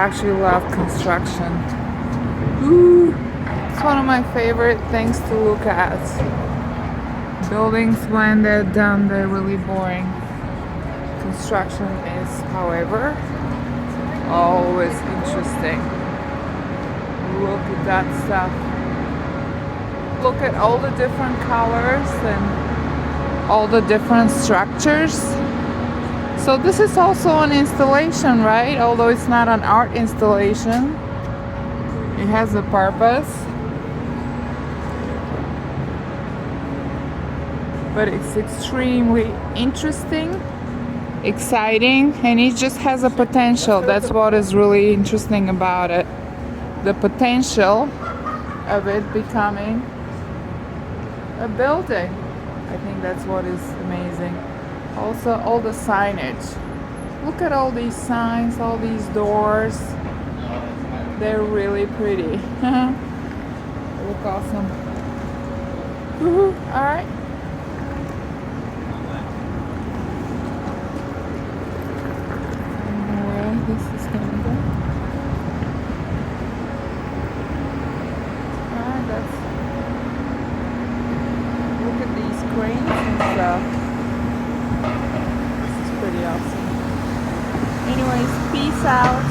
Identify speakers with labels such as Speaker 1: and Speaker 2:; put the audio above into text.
Speaker 1: actually love construction. Ooh, it's one of my favorite things to look at. Buildings, when they're done, they're really boring. Construction is, however, always interesting. Look at that stuff. Look at all the different colors and all the different structures. So this is also an installation, right? Although it's not an art installation, it has a purpose. But it's extremely interesting, exciting, and it just has a potential. That's what is really interesting about it. The potential of it becoming a building. I think that's what is amazing. Also, all the signage. Look at all these signs, all these doors. They're really pretty. They look awesome. Woohoo! All right. This is gonna go. Alright, that's. Look at these cranes and stuff. This is pretty awesome. Anyways, peace out.